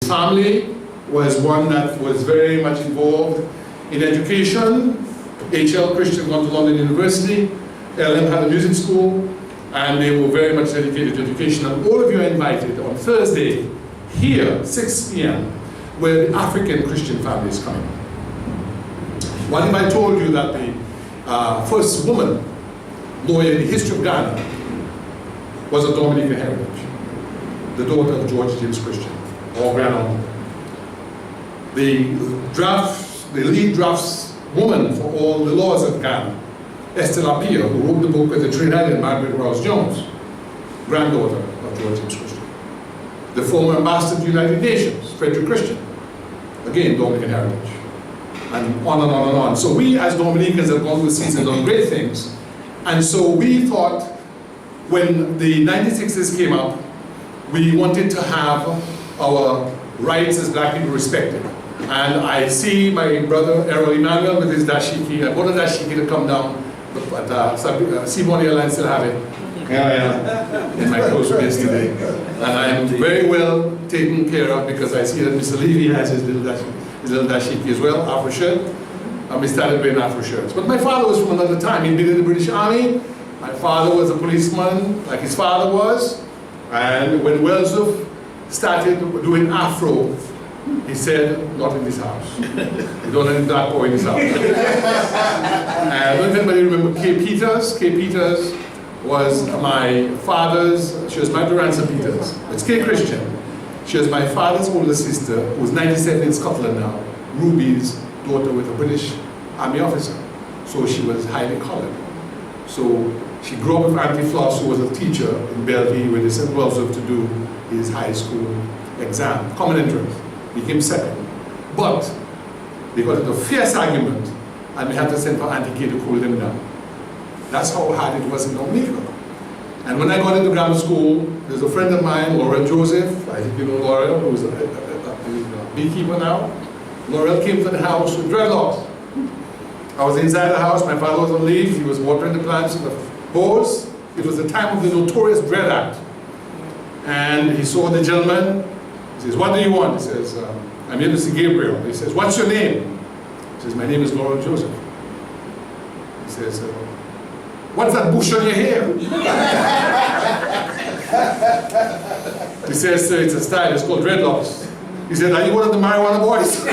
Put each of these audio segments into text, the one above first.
family was one that was very much involved in education. HL Christian went to London University, LM had a music school, and they were very much dedicated to education. And all of you are invited on Thursday, here, 6 p.m., where the African Christian family is coming. What if I told you that the first woman lawyer in the history of Ghana was a Dominican heritage, the daughter of George James Christian, or grandmother. The lead drafts woman for all the laws of Ghana, Esther Lapierre, who wrote the book with the Trinidadian Margaret Rouse Jones, granddaughter of George James Christian. The former ambassador to the United Nations, Frederick Christian, again, Dominican heritage. And on and on and on. So we as Dominicans have gone overseas and done great things. And so we thought, when the 1960s came up, we wanted to have our rights as black people respected. And I see my brother Errol Emmanuel with his dashiki. I bought a dashiki to come down, but Seaborne Airlines still have it. Here I am in my close base today. And I'm very well taken care of because I see that Mr. Levy has his little dashiki as well, Afro shirt. And we started wearing Afro shirts. But my father was from another time. He'd been in the British Army. My father was a policeman, like his father was. And when Wellsworth started doing Afro, he said, not in this house. We don't have any black boy in this house. And I don't know if anybody remember Kay Peters. Kay Peters was my father's, she was my grandson Peters. It's Kay Christian. She was my father's older sister, who's 97 in Scotland now, Ruby's daughter with a British Army officer. So she was highly colored. So she grew up with Auntie Floss, who was a teacher in Bellevue, where they sent Wellsworth to do his high school exam, common entrance. He came second. But they got into a fierce argument, and we had to send for Auntie Kay to cool them down. That's how hard it was in Dominica. And when I got into grammar school, there's a friend of mine, Laurel Joseph, I think you know Laurel, who's a beekeeper now. Laurel came to the house with dreadlocks. I was inside the house, my father was on leave, he was watering the plants with a hose. It was the time of the notorious Dread Act. And he saw the gentleman, he says, what do you want? He says, I'm here to see Gabriel. He says, what's your name? He says, my name is Laurel Joseph. He says, what's that bush on your hair? He says, sir, it's a style, it's called dreadlocks. He said, are you one of the marijuana boys?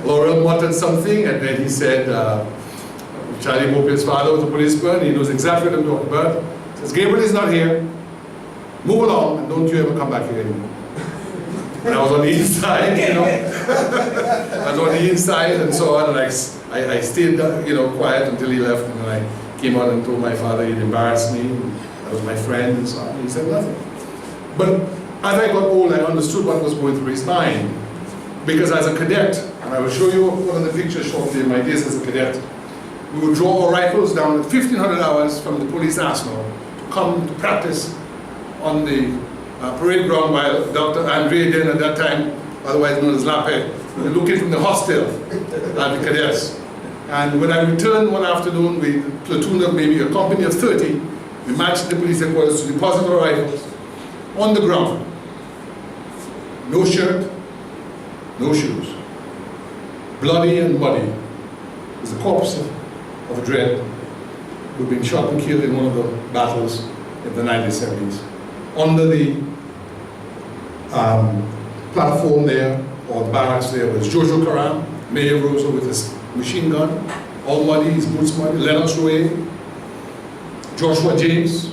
Laurel muttered something, and then he said, Charlie Mopia's father was a policeman, he knows exactly what I'm talking about. He says, Gabriel is not here. Move along, and don't you ever come back here anymore. And I was on the inside, you know. I was on the inside and so on, and I stayed, you know, quiet until he left, and then I came out and told my father he'd embarrassed me. That was my friend and so on. He said nothing. But as I got old, I understood what was going through his mind. Because as a cadet, and I will show you one of the pictures shortly in my days as a cadet, we would draw our rifles down at 1,500 hours from the police arsenal to come to practice on the parade ground while Dr. Andre then at that time, otherwise known as Lape, looking from the hostel at the cadets. And when I returned one afternoon with a platoon of maybe a company of 30, we marched the police headquarters to deposit our rifles on the ground. No shirt, no shoes. Bloody and muddy. It was the corpse of a Dread who had been shot and killed in one of the battles in the 1970s. Under the platform there, or the barracks there, was Jojo Karam, Mayor Rosa with his machine gun, all muddy, his boots muddy, Lennox Roy, Joshua James,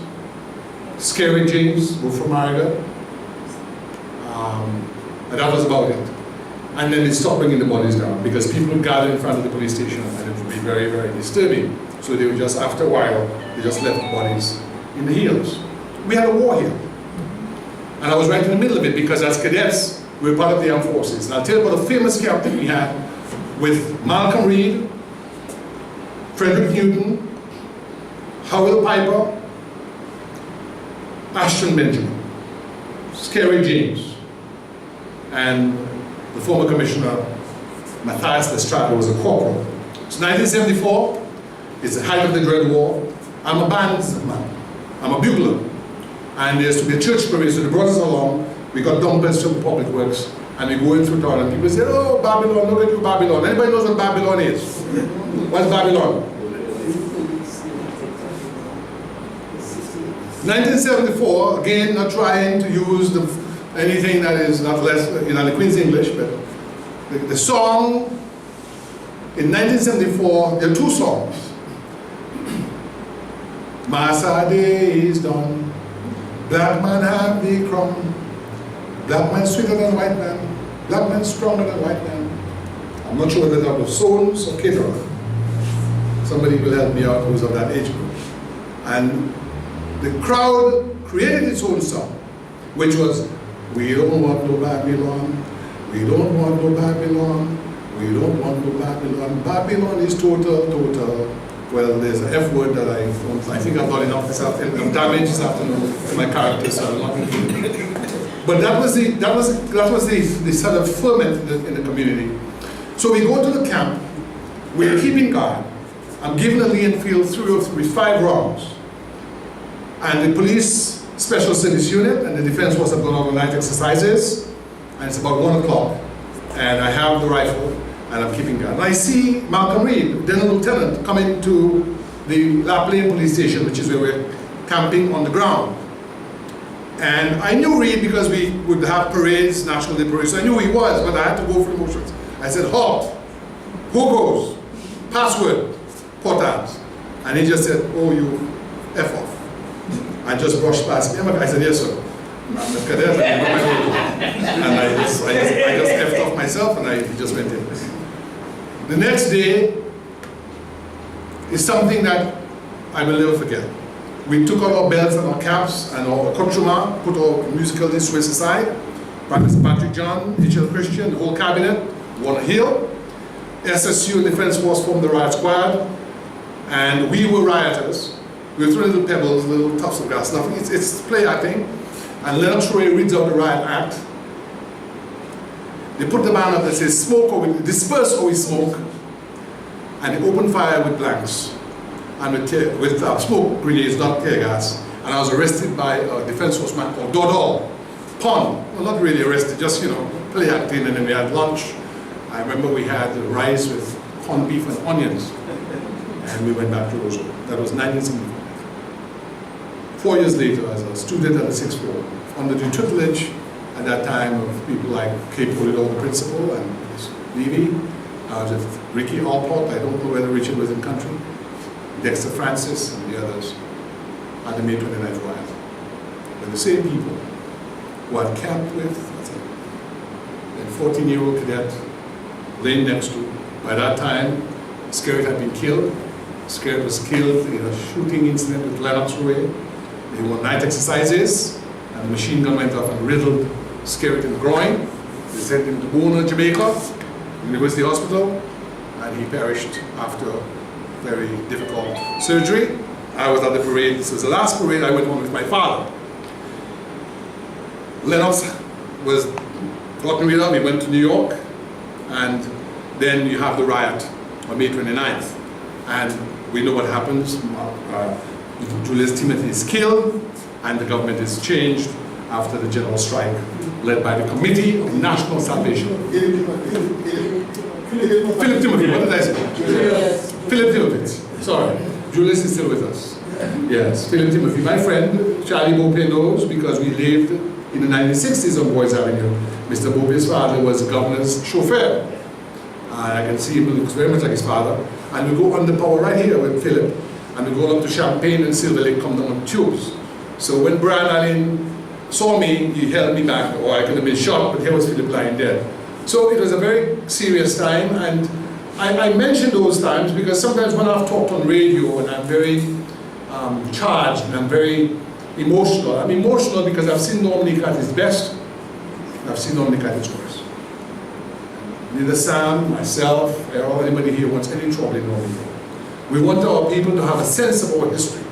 Scary James, both from Mariga. And that was about it. And then they stopped bringing the bodies down because people would gather in front of the police station and it would be very, very disturbing. So they would just, after a while, they just left the bodies in the hills. We had a war here. And I was right in the middle of it because as cadets, we were part of the armed forces. And I'll tell you about a famous camp that we had with Malcolm Reed, Frederick Newton, Howell Piper, Ashton Benjamin, Scary James, and the former commissioner, Matthias Lestrada, was a corporal. It's 1974, it's the height of the Dread War. I'm a bandsman, I'm a bugler. and there's to be a church parade, so they brought us along. We got dumpers from the public works, and we go in through town, and people say, oh, Babylon, look at you, Babylon. Anybody knows what Babylon is? What's Babylon? 1974, again, not trying to use anything that is not less, the Queen's English, but the song in 1974, there are two songs. Massa Day is done, black man have the crumb, black man sweeter than white man, black man stronger than white man. I'm not sure whether that was Soames or Caterer. Somebody will help me out who's of that age group. And the crowd created its own song, which was, we don't want no Babylon, we don't want no Babylon, we don't want no Babylon. Babylon is total, total. Well, there's an F word that I think I've got enough this afternoon. I'm damaged this afternoon to my character, so I'm not going to. But that was the sort of ferment in the community. So we go to the camp, we're keeping guard. I'm giving a lane field with 5 rounds. And the police special service unit and the defense force have gone on night exercises, and it's about 1 o'clock. And I have the rifle, and I'm keeping guard. And I see Malcolm Reed, then a lieutenant, coming to the La Plaine police station, which is where we're camping on the ground. And I knew Reed because we would have parades, National Day parades, so I knew who he was, but I had to go through motions. I said, halt, who goes? Password, portage. And he just said, oh, you F off. I just brushed past him. I said, yes, sir. I'm a cadet, and I just F'd off myself, and I just went in. The next day is something that I will never forget. We took out our belts and our caps and our accoutrement, put our musical instruments aside. Practice Patrick John, HL Christian, the whole cabinet, Warner Hill. SSU Defense Force formed the riot squad, and we were rioters. We were throwing little pebbles, little tufts of grass, nothing. It's play acting. And Leonard Troy reads out the riot act. They put the man up that says, smoke or we disperse or we smoke. And they opened fire with blanks and with smoke grenades, not tear gas. And I was arrested by a defense forceman called Dodal. Pont, well, not really arrested, just, play acting, and then we had lunch. I remember we had rice with corned beef and onions. And we went back to Roseau. That was 1974. 4 years later, as a student at the 6th floor, under the tutelage at that time of people like Kay Polidor, the principal, and Levy. I was with Ricky Alport, I don't know whether Richard was in country, Dexter Francis, and the others, at the May 29th riot. But the same people who had camped with a 14-year-old cadet laying next to. By that time, Skerritt had been killed. Skerritt was killed in a shooting incident with Lennox Roy. They were night exercises, and the machine gun went off and riddled Skerritt in the groin. They sent him to Boone, Jamaica, University Hospital, and he perished after very difficult surgery. I was at the parade. This was the last parade I went on with my father. Lennox was gotten rid of. We went to New York, and then you have the riot on May 29th. And we know what happens. Julius Timothy is killed, and the government is changed after the general strike led by the Committee of National Salvation. Philip Timothy, what did I say? Yes. Philip Timothy, sorry. Julius is still with us. Yes, Philip Timothy. My friend, Charlie Beaupé knows because we lived in the 1960s on Boys Avenue. Mr. Beaupé's father was the governor's chauffeur. I can see him, he looks very much like his father. And we go on the power right here with Philip. And we go up to Champagne and Silver Lake, come down on tubes. So when Brian Allen saw me, he held me back, or I could have been shot, but here was Philip lying dead. So it was a very serious time, and I mention those times because sometimes when I've talked on radio and I'm very charged and I'm very emotional. I'm emotional because I've seen Dominica at his best, and I've seen Dominica at its worst. Neither Sam, myself, or anybody here wants any trouble in Dominica. We want our people to have a sense of our history,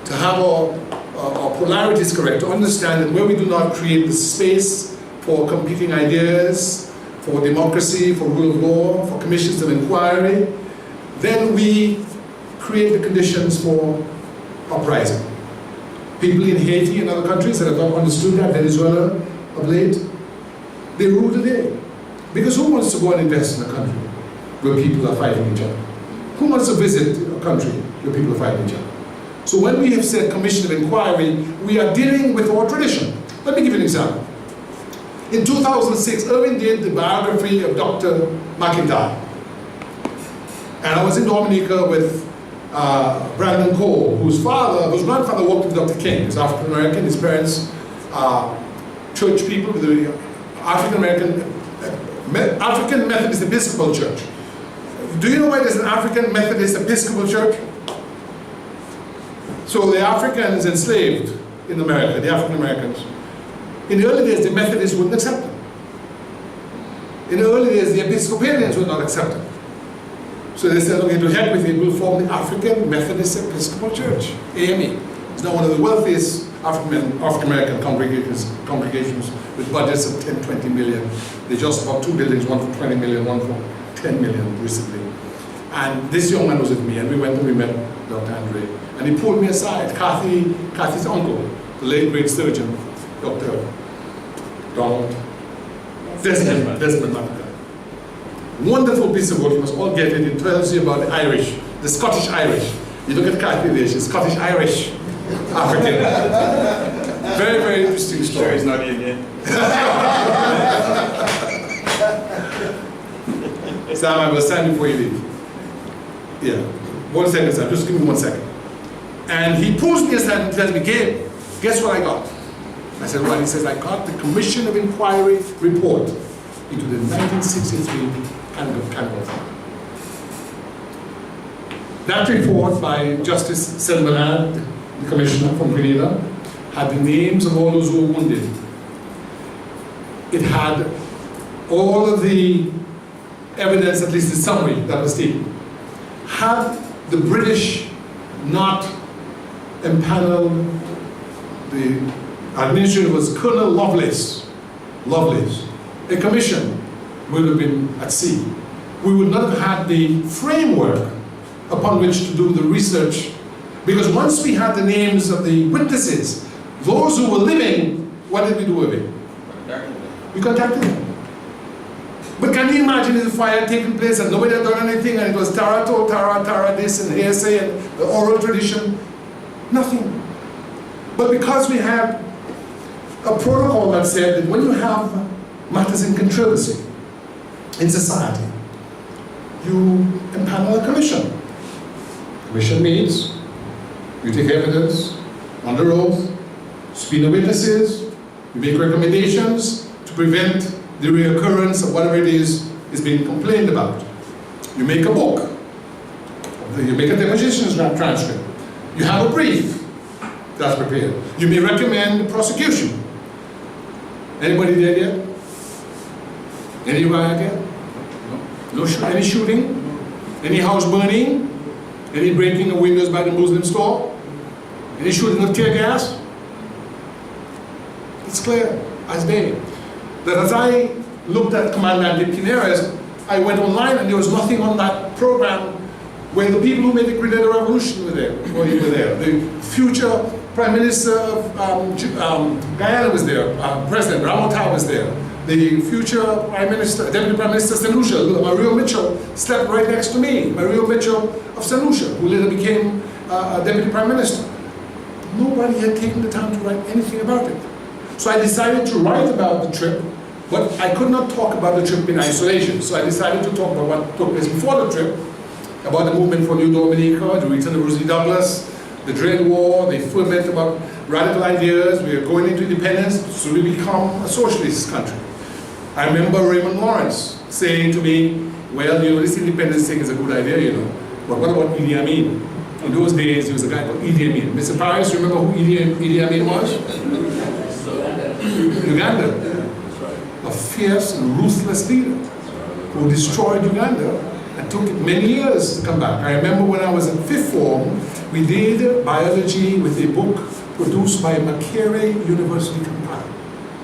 to have our polarities correct, to understand that where we do not create the space for competing ideas, for democracy, for rule of law, for commissions of inquiry, then we create the conditions for uprising. People in Haiti and other countries that have not understood that, Venezuela of late, they rule the day. Because who wants to go and invest in a country where people are fighting each other? Who wants to visit a country where people are fighting each other? So when we have said commission of inquiry, we are dealing with our tradition. Let me give you an example. In 2006, Irving did the biography of Dr. McIntyre. And I was in Dominica with Brandon Cole, whose grandfather worked with Dr. King. He's African American, his parents are church people with the African Methodist Episcopal Church. Do you know why there's an African Methodist Episcopal Church? So the Africans enslaved in America, the African Americans, in the early days the Methodists wouldn't accept them. In the early days the Episcopalians would not accept them. So they said, okay, to heck with it, we'll form the African Methodist Episcopal Church, AME. It's now one of the wealthiest African American congregations with budgets of 10, 20 million. They just bought 2 buildings, one for 20 million, one for 10 million recently. And this young man was with me, and we went and we met Dr. Andre. And he pulled me aside, Kathy's uncle, the late great surgeon, Dr. Donald Desmond Matter. Wonderful piece of work, you must all get it. It tells you about the Irish, the Scottish Irish. You look at Kathy there, she's Scottish Irish, African. Very, very interesting story. Sure he's not Indian. Sam, I will stand before you leave. Yeah, 1 second, Sam, just give me 1 second. And he pulls me aside and tells me, Gabe, guess what I got? I said, well, he says, I got the Commission of Inquiry report into the 1963 Canada. That report by Justice Selmanad, the commissioner from Grenada, had the names of all those who were wounded. It had all of the evidence, at least the summary that was taken. Had the British not empaneled, the administrator was Colonel Lovelace, a commission would have been at sea. We would not have had the framework upon which to do the research, because once we had the names of the witnesses, those who were living, what did we do with it? We contacted them. But can you imagine if the fire had taken place and nobody had done anything and it was Tara told Tara this and hearsay and the oral tradition? Nothing. But because we had a protocol that said that when you have matters in controversy in society, you empanel a commission. Commission means you take evidence under oath, subpoena witnesses, you make recommendations to prevent the reoccurrence of whatever it is being complained about. You make a book, you make a deposition transcript, you have a brief that's prepared. You may recommend prosecution. Anybody there yet? Any riot yet? No. Any shooting? Any house burning? Any breaking of windows by the Muslim store? Any shooting of tear gas? It's clear as day that as I looked at Commandant Pineras, I went online and there was nothing on that program where the people who made the Grenada Revolution were there. The future Prime Minister of Guyana was there, President Ramota was there. The future Prime Minister, Deputy Prime Minister St. Lucia, Mario Mitchell, slept right next to me. Mario Mitchell of St. Lucia, who later became Deputy Prime Minister. Nobody had taken the time to write anything about it. So I decided to write about the trip, but I could not talk about the trip in isolation. So I decided to talk about what took place before the trip, about the movement for New Dominica, the return of Rosie Douglas, the Dread War, the ferment about radical ideas. We are going into independence, so we become a socialist country. I remember Raymond Lawrence saying to me, well, you know, this independence thing is a good idea, you know, but what about Idi Amin? In those days, there was a guy called Idi Amin. Mr. Paris, remember who Idi Amin was? Uganda. A fierce and ruthless leader who destroyed Uganda and took it many years to come back. I remember when I was in 5th form, we did biology with a book produced by Makerere University, Kampala.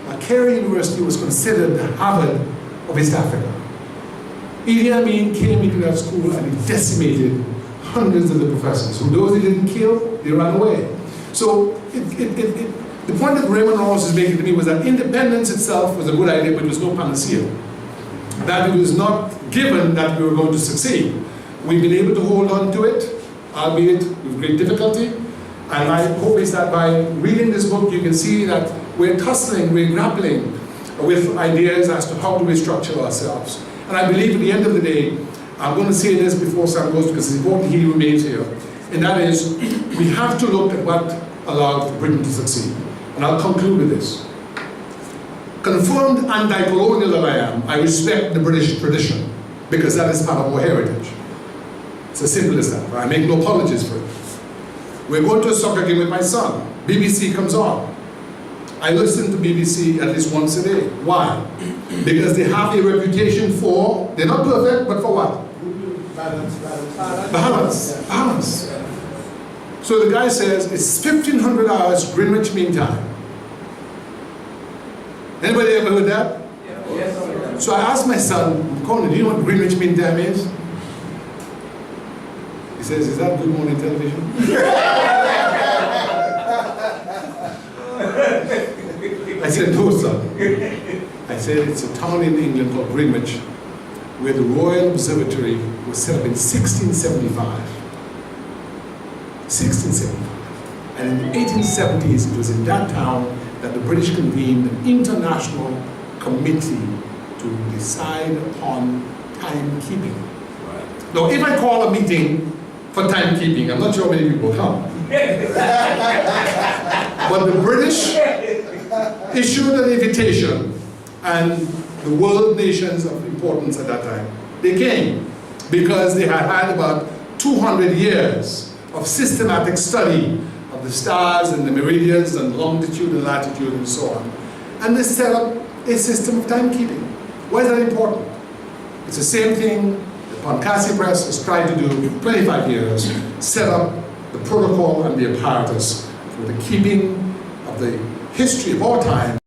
Makerere University was considered the Harvard of East Africa. Idi Amin came into that school and he decimated hundreds of the professors. Who those he didn't kill, they ran away. So the point that Raymond Ross is making to me was that independence itself was a good idea, but it was no panacea. That it was not given that we were going to succeed. We've been able to hold on to it, albeit with great difficulty. And my hope is that by reading this book, you can see that we're tussling, we're grappling with ideas as to how do we structure ourselves. And I believe at the end of the day, I'm going to say this before Sam goes because it's important he remains here. And that is, we have to look at what allowed Britain to succeed. And I'll conclude with this. Confirmed anti-colonial that I am, I respect the British tradition because that is part of our heritage. It's as simple as that. I make no apologies for it. We're going to a soccer game with my son. BBC comes on. I listen to BBC at least once a day. Why? Because they have a reputation for, they're not perfect, but for what? Balance. So the guy says, it's 1500 hours Greenwich Mean Time. Anybody ever heard that? Yes. So I asked my son, Conan, do you know what Greenwich Mean Time is? He says, is that Good Morning Television? I said, no, son. I said, it's a town in England called Greenwich, where the Royal Observatory was set up in 1675. 1675. And in the 1870s, it was in that town that the British convened an international committee to decide upon timekeeping. Right. Now, if I call a meeting for timekeeping, I'm not sure how many people come. But the British issued an invitation, and the world nations of importance at that time, they came because they had had about 200 years of systematic study of the stars and the meridians and longitude and latitude and so on. And they set up a system of timekeeping. Why is that important? It's the same thing the Pont Casse press has tried to do for 25 years, set up the protocol and the apparatus for the keeping of the history of our time